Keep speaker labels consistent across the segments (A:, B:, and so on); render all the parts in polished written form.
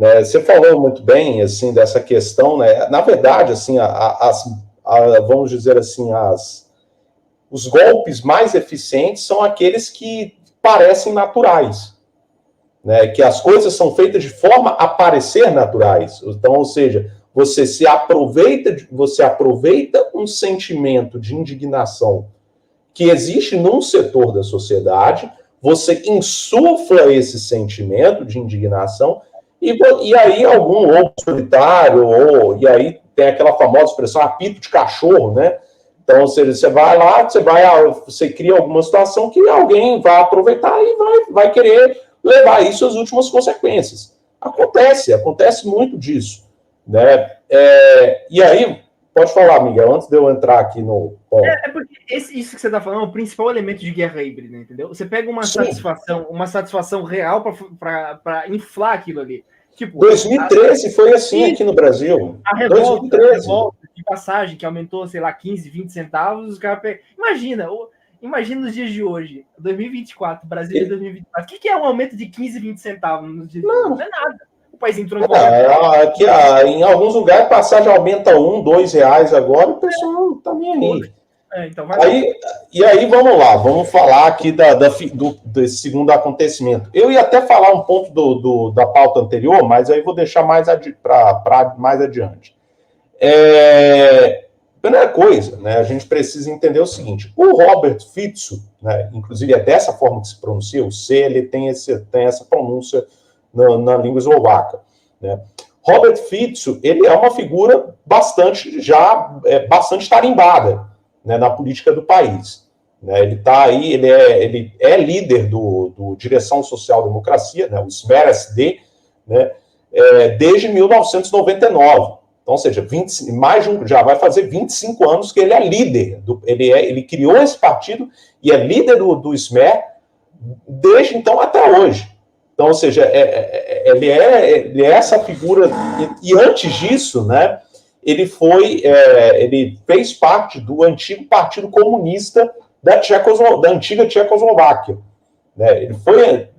A: né? Você falou muito bem, assim, dessa questão, né? Na verdade, assim, vamos dizer assim, os golpes mais eficientes são aqueles que parecem naturais, né? Que as coisas são feitas de forma a parecer naturais. Então, ou seja, você aproveita um sentimento de indignação que existe num setor da sociedade, você insufla esse sentimento de indignação e aí algum lobo solitário, e aí tem aquela famosa expressão apito de cachorro, né? Então, ou seja, você vai lá, você cria alguma situação que alguém vai aproveitar e vai querer levar isso às últimas consequências. Acontece muito disso, né? E aí, pode falar, Miguel, antes de eu entrar aqui no...
B: porque isso que você está falando é o principal elemento de guerra híbrida, entendeu? Você pega uma satisfação real para inflar aquilo ali. Tipo,
A: 2013 foi assim aqui no Brasil.
B: A revolta de passagem que aumentou, sei lá, 15, 20 centavos, os caras Imagina nos dias de hoje, 2024, Brasil de 2024. O que é um aumento de 15, 20 centavos nos dias de hoje? Não é nada. O país entrou em
A: qualquer... em alguns lugares, a passagem aumenta R$1, R$2 agora, o pessoal não tá nem aí.
B: Então
A: e aí, vamos lá, vamos falar aqui desse segundo acontecimento. Eu ia até falar um ponto da pauta anterior, mas aí vou deixar mais adiante. Primeira coisa, né, a gente precisa entender o seguinte: o Robert Fico, né, inclusive é dessa forma que se pronuncia, o C, ele tem essa pronúncia na língua eslovaca, né? Robert Fico, ele é uma figura bastante tarimbada, né, na política do país, né? Ele está aí, ele é líder do Direção Social Democracia, né, o SMER-SD, né, desde 1999. Então, ou seja, já vai fazer 25 anos que ele é líder. Ele criou esse partido e é líder do SMER desde então até hoje. Então, ou seja, ele é essa figura. E antes disso, né, ele fez parte do antigo Partido Comunista da antiga Tchecoslováquia, né? Ele foi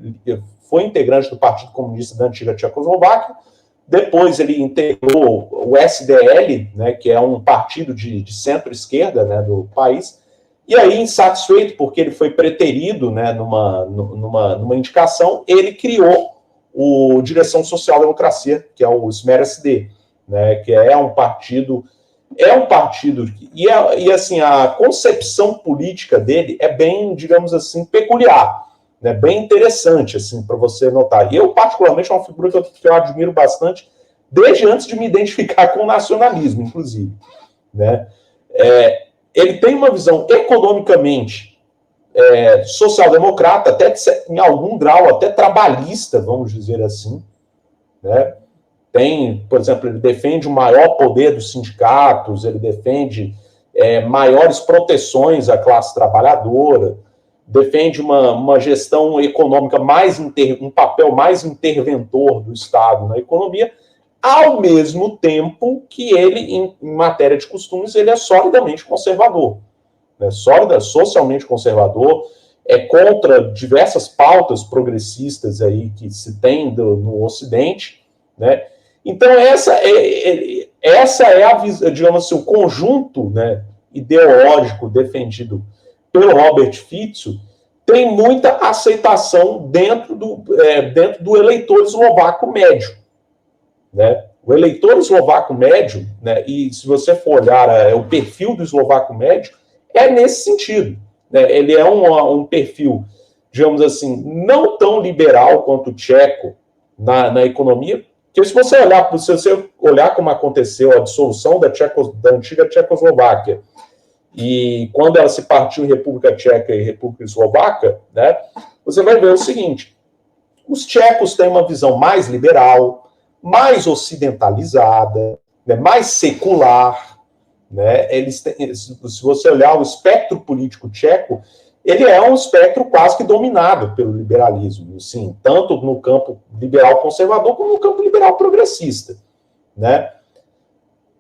A: integrante do Partido Comunista da antiga Tchecoslováquia. Depois ele integrou o SDL, né, que é um partido de centro-esquerda, né, do país. E aí, insatisfeito porque ele foi preterido, né, numa indicação, ele criou o Direção Social Democracia, que é o SMER-SD, né, que é um partido e assim, a concepção política dele é bem, digamos assim, peculiar, né, bem interessante, assim, para você notar. E eu, particularmente, é uma figura que eu admiro bastante, desde antes de me identificar com o nacionalismo, inclusive, né? Ele tem uma visão economicamente social-democrata, até em algum grau, até trabalhista, vamos dizer assim, né? Por exemplo, ele defende o maior poder dos sindicatos, ele defende maiores proteções à classe trabalhadora, defende uma gestão econômica um papel mais interventor do Estado na economia, ao mesmo tempo que ele, em matéria de costumes, ele é solidamente conservador, né? Socialmente conservador, é contra diversas pautas progressistas aí que se tem no Ocidente, né? Então, essa é digamos assim, o conjunto, né, ideológico defendido pelo Robert Fico, tem muita aceitação dentro do eleitor eslovaco médio, né? O eleitor eslovaco médio, né, e se você for olhar o perfil do eslovaco médio, é nesse sentido, né? Ele é um perfil, digamos assim, não tão liberal quanto o tcheco na economia, porque se você olhar como aconteceu a dissolução da antiga Tchecoslováquia, e quando ela se partiu em República Tcheca e República Eslovaca, né, você vai ver o seguinte: os tchecos têm uma visão mais liberal, mais ocidentalizada, né, mais secular, né? Se você olhar o espectro político tcheco, ele é um espectro quase que dominado pelo liberalismo, assim, tanto no campo liberal conservador como no campo liberal progressista, né?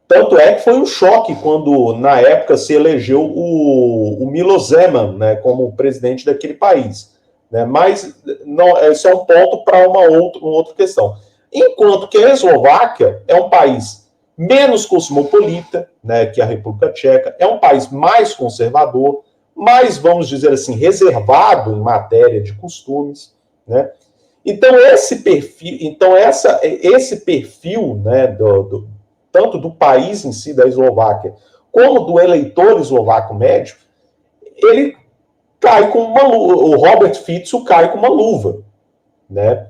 A: Tanto é que foi um choque quando, na época, se elegeu o Miloš Zeman, né, como presidente daquele país, né? Mas não, esse é um ponto para uma outra questão. Enquanto que a Eslováquia é um país menos cosmopolita, né, que a República Tcheca, é um país mais conservador, mais, vamos dizer assim, reservado em matéria de costumes, né? Então, esse perfil, né, tanto do país em si, da Eslováquia, como do eleitor eslovaco médio, ele cai com uma luva, o Robert Fico cai com uma luva, né?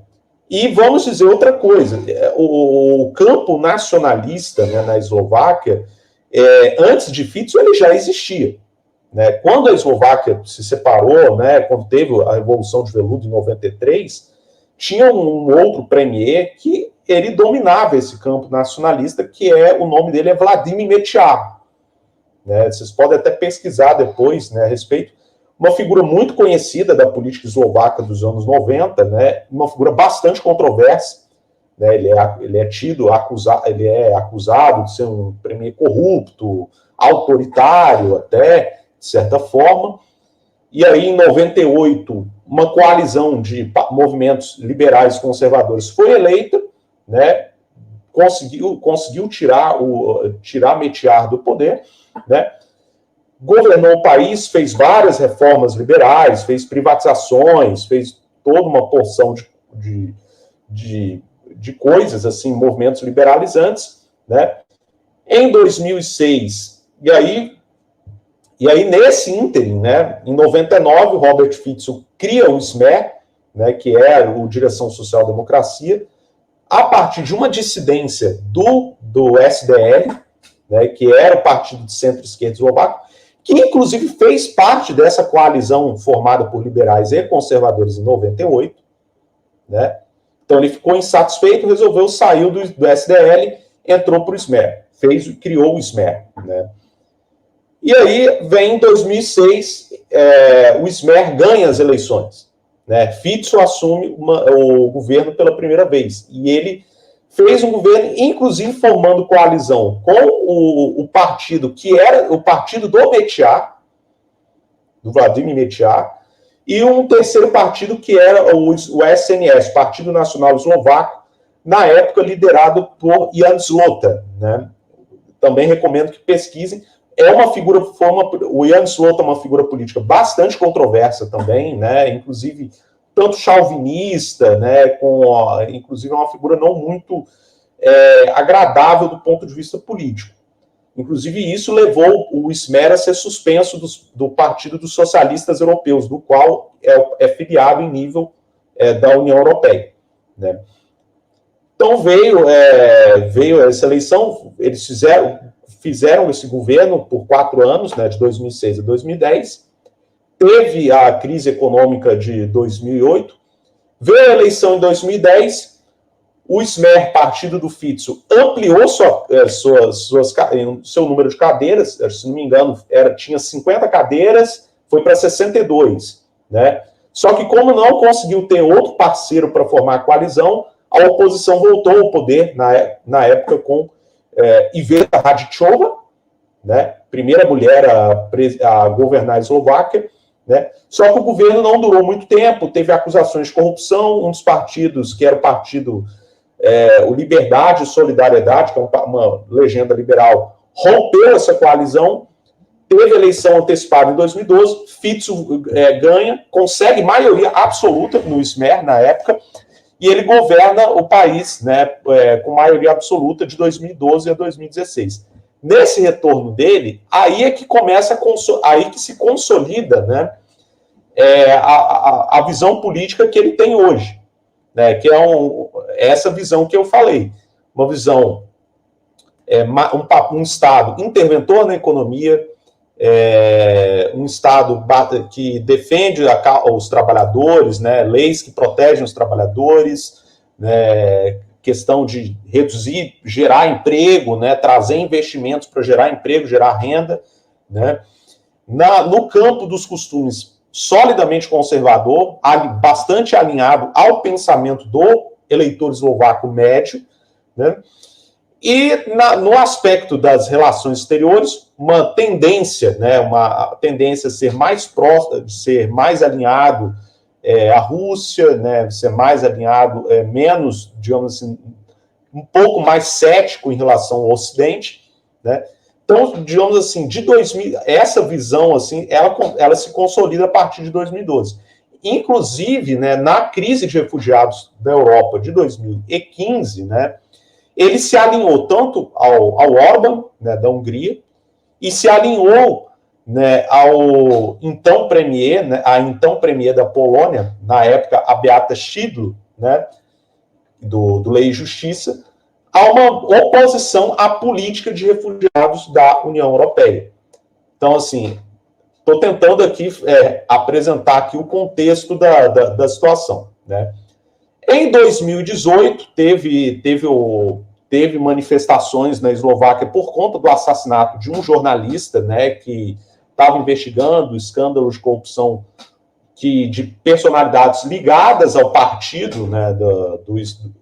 A: E vamos dizer outra coisa, o campo nacionalista, né, na Eslováquia, antes de Fico, ele já existia. Né? Quando a Eslováquia se separou, né, quando teve a Revolução de Veludo em 93, tinha um outro premier que ele dominava esse campo nacionalista, que o nome dele é Vladimir Mečiar. Né? Vocês podem até pesquisar depois, né, a respeito. Uma figura muito conhecida da política eslovaca dos anos 90, né, uma figura bastante controversa. Né, ele é acusado de ser um premier corrupto, autoritário até, de certa forma. E aí, em 98, uma coalizão de movimentos liberais conservadores foi eleita, né, conseguiu tirar Mečiar do poder, né, governou o país, fez várias reformas liberais, fez privatizações, fez toda uma porção de coisas, assim, movimentos liberalizantes, né? Em 2006, e aí nesse ínterim, né, em 99, o Robert Fico cria o SMER, né, que é o Direção Social Democracia, a partir de uma dissidência do SDL, né, que era o partido de centro-esquerda eslovaco, que inclusive fez parte dessa coalizão formada por liberais e conservadores em 98, né? Então ele ficou insatisfeito, resolveu sair do SDL, entrou para o SMER, criou o SMER, né? E aí vem em 2006, o SMER ganha as eleições, né? Fico assume o governo pela primeira vez, e ele fez um governo, inclusive formando coalizão com o partido que era o partido do Mečiar, do Vladimir Mečiar, e um terceiro partido que era o SNS, Partido Nacional Eslovaco, na época liderado por Jan Slota, né? Também recomendo que pesquisem. O Jan Slota é uma figura política bastante controversa também, né? Inclusive tanto chauvinista, né, inclusive é uma figura não muito agradável do ponto de vista político. Inclusive, isso levou o SMER a ser suspenso do Partido dos Socialistas Europeus, do qual é filiado em nível da União Europeia. Né? Então, veio essa eleição, eles fizeram esse governo por 4 anos, né, de 2006 a 2010, teve a crise econômica de 2008, veio a eleição em 2010, o SMER, partido do Fico, ampliou seu número de cadeiras, se não me engano, tinha 50 cadeiras, foi para 62, né? Só que como não conseguiu ter outro parceiro para formar a coalizão, a oposição voltou ao poder, na época, com Iveta Radičová, né? Primeira mulher a governar a Eslováquia, né? Só que o governo não durou muito tempo, teve acusações de corrupção, um dos partidos, que era o partido o Liberdade e Solidariedade, que é uma legenda liberal, rompeu essa coalizão, teve eleição antecipada em 2012, Fico ganha, consegue maioria absoluta no SMER na época, e ele governa o país, né, com maioria absoluta de 2012 a 2016. Nesse retorno dele, aí é que começa aí que se consolida, né, a visão política que ele tem hoje, né, que é essa visão que eu falei, uma visão, um Estado interventor na economia, um Estado que defende os trabalhadores, né, leis que protegem os trabalhadores, né, questão de reduzir, gerar emprego, né, trazer investimentos para gerar emprego, gerar renda, né, no campo dos costumes solidamente conservador, bastante alinhado ao pensamento do eleitor eslovaco médio, né? E no aspecto das relações exteriores, uma tendência a ser mais próximo, ser mais alinhado a Rússia, né, ser mais alinhado, menos, digamos assim, um pouco mais cético em relação ao Ocidente, né? Então, digamos assim, de 2000, essa visão, assim, ela se consolida a partir de 2012. Inclusive, né, na crise de refugiados da Europa de 2015, né, ele se alinhou tanto ao Orbán, né, da Hungria, e se alinhou, né, ao então premier, né, a então premier da Polônia, na época a Beata Szydło, né, do Lei e Justiça, a uma oposição à política de refugiados da União Europeia. Então, assim, estou tentando aqui apresentar aqui o contexto da situação, né? Em 2018, teve manifestações na Eslováquia por conta do assassinato de um jornalista, né, que estava investigando escândalos de corrupção de personalidades ligadas ao partido, né,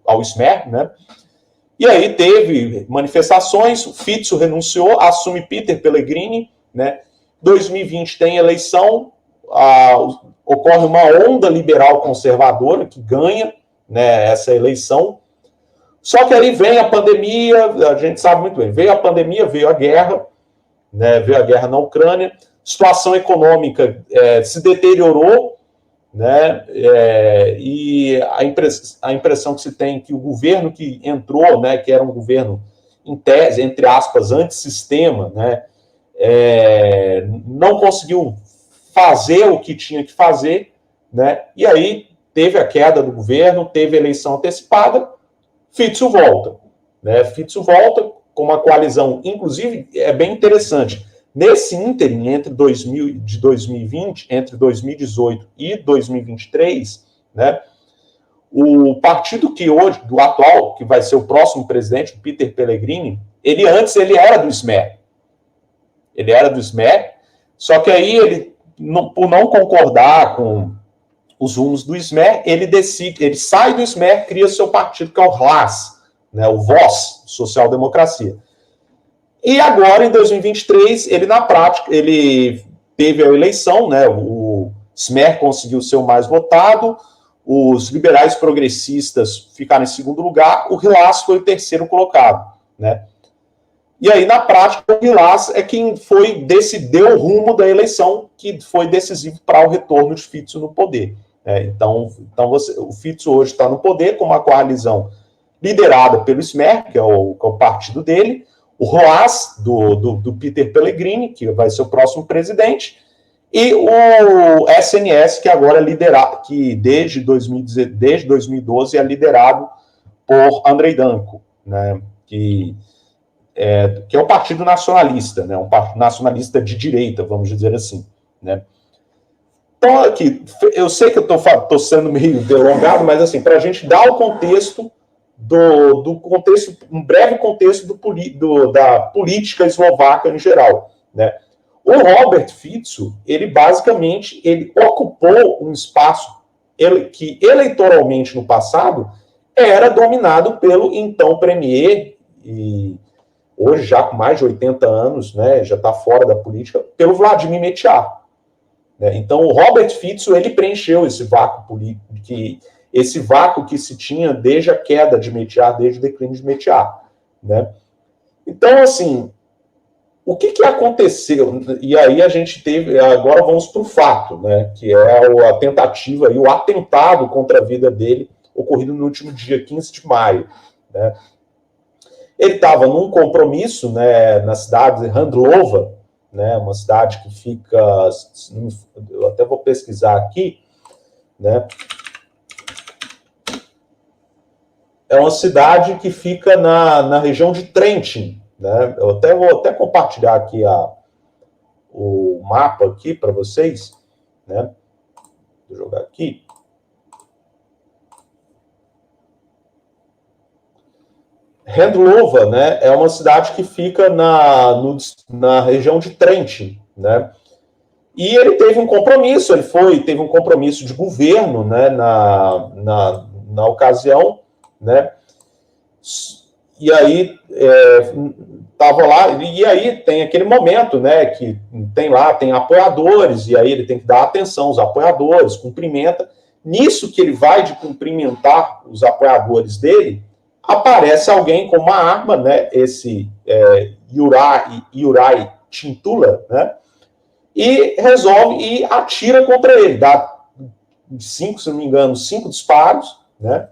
A: ao Smer, né? E aí teve manifestações, o Fico renunciou, assume Peter Pellegrini, né? 2020 tem eleição, ocorre uma onda liberal conservadora que ganha, né, essa eleição. Só que aí vem a pandemia, a gente sabe muito bem, veio a pandemia, veio a guerra, né, veio a guerra na Ucrânia, situação econômica se deteriorou, né, e a impressão que se tem que o governo que entrou, né, que era um governo, em tese, entre aspas, antissistema, né, não conseguiu fazer o que tinha que fazer, né, e aí teve a queda do governo, teve a eleição antecipada, Fico volta, né, Fico volta com uma coalizão, inclusive, é bem interessante. Nesse ínterim, entre 2020, entre 2018 e 2023, né, o partido que hoje, do atual, que vai ser o próximo presidente, o Peter Pellegrini, ele era do Smer. Ele era do Smer, só que aí ele, por não concordar com os rumos do Smer, ele sai do Smer, cria seu partido, que é o Hlas, né, o VOS, Social-Democracia. E agora, em 2023, ele, na prática, ele teve a eleição, né? O Smer conseguiu ser o mais votado, os liberais progressistas ficaram em segundo lugar, o Hlas foi o terceiro colocado, né? E aí, na prática, o Hlas é quem deu o rumo da eleição, que foi decisivo para o retorno de Fico no poder. Então o Fico hoje está no poder com uma coalizão liderada pelo Smer, que é o partido dele, o Hlas, do Peter Pellegrini, que vai ser o próximo presidente, e o SNS, que agora é liderado, que desde 2012 é liderado por Andrei Danko, né, que é o Partido Nacionalista, né, um partido nacionalista de direita, vamos dizer assim, né. Então, aqui, eu sei que eu estou sendo meio delongado, mas assim, para a gente dar o contexto do contexto, um breve contexto da política eslovaca em geral, né? O Robert Fico, ele basicamente ocupou um espaço que eleitoralmente no passado era dominado pelo então premier, e hoje já com mais de 80 anos, né, já está fora da política, pelo Vladimir Mečiar. Né? Então o Robert Fico, ele preencheu esse vácuo político, esse vácuo que se tinha desde a queda de Mečiar, desde o declínio de Mečiar, né? Então, assim, o que aconteceu? E aí a gente teve, agora vamos para o fato, né? Que é a tentativa e o atentado contra a vida dele, ocorrido no último dia 15 de maio, né? Ele estava num compromisso, né, na cidade de Handlova, né, uma cidade que fica, eu até vou pesquisar aqui, né? É uma cidade que fica na região de Trentin, né? Eu vou compartilhar aqui o mapa aqui para vocês, né? Vou jogar aqui. Handlova, né, é uma cidade que fica na região de Trentin, né? E ele teve um compromisso, teve um compromisso de governo, né, na ocasião, né? E aí estava lá, e aí tem aquele momento, né, que tem apoiadores, e aí ele tem que dar atenção aos apoiadores, cumprimenta, Nisso que ele vai de cumprimentar os apoiadores dele, aparece alguém com uma arma, né, esse Yurai Chintula, né, e resolve e atira contra ele, dá 5, se não me engano, 5 disparos, né,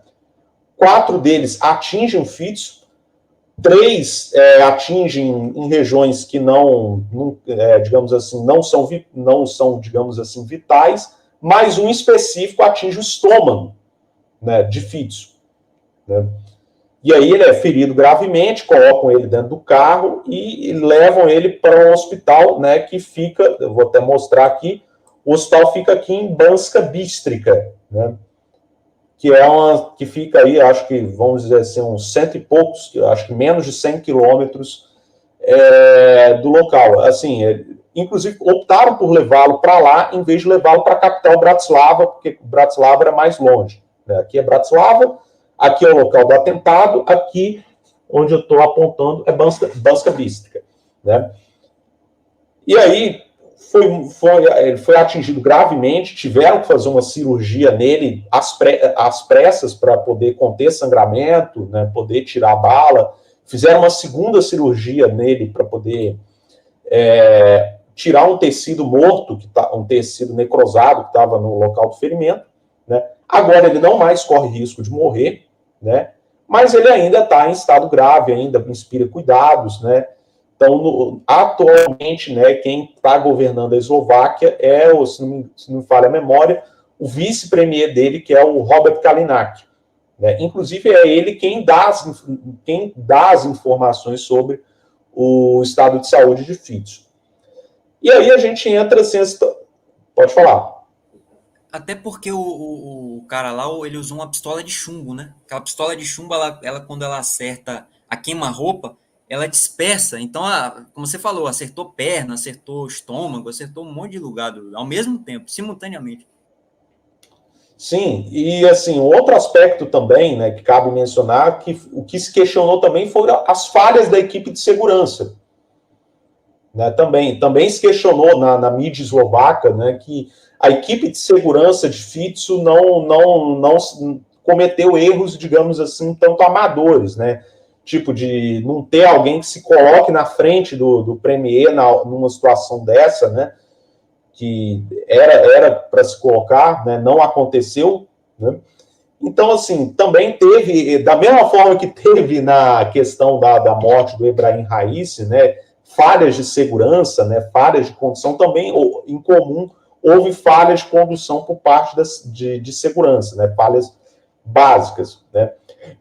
A: 4 deles atingem o Fitz, 3 atingem em regiões que digamos assim, não são, digamos assim, vitais, mas um específico atinge o estômago, né, de Fitz, né. E aí ele é ferido gravemente, colocam ele dentro do carro e levam ele para um hospital, né, que fica, eu vou até mostrar aqui, o hospital fica aqui em Banska Bystrica, né, que fica aí, acho que, vamos dizer assim, uns 100 e poucos, acho que menos de 100 quilômetros do local. Assim, inclusive, optaram por levá-lo para lá, em vez de levá-lo para a capital Bratislava, porque Bratislava era mais longe, né. Aqui é Bratislava, aqui é o local do atentado, aqui onde eu estou apontando é Banska Bystrica, né? E aí ele foi atingido gravemente, tiveram que fazer uma cirurgia nele às pressas para poder conter sangramento, né, poder tirar a bala. Fizeram uma segunda cirurgia nele para poder tirar um tecido morto, um tecido necrosado que estava no local do ferimento, né? Agora ele não mais corre risco de morrer, né? Mas ele ainda está em estado grave, ainda inspira cuidados, né? Então, atualmente, né, quem está governando a Eslováquia se não me falha a memória, o vice-premier dele, que é o Robert Kalinak, né? Inclusive, é ele quem dá as informações sobre o estado de saúde de Fitch. E aí a gente entra assim, pode falar.
C: Até porque o cara lá, ele usou uma pistola de chumbo, né? Aquela pistola de chumbo, ela quando ela acerta a queima-roupa, ela dispersa. Então, como você falou, acertou perna, acertou estômago, acertou um monte de lugar ao mesmo tempo, simultaneamente.
A: Sim, e assim, outro aspecto também, né, que cabe mencionar, que o que se questionou também foram as falhas da equipe de segurança. Né, também se questionou na mídia eslovaca, né, que a equipe de segurança de Fitch não cometeu erros, digamos assim, tanto amadores, né? Tipo, de não ter alguém que se coloque na frente do premier numa situação dessa, né? Que era para se colocar, né? Não aconteceu, né? Então, assim, também teve, da mesma forma que teve na questão da morte do Ebrahim Raisi, né? Falhas de segurança, né? Falhas de condução, também em comum houve falhas de condução por parte de segurança, né? Falhas básicas, né?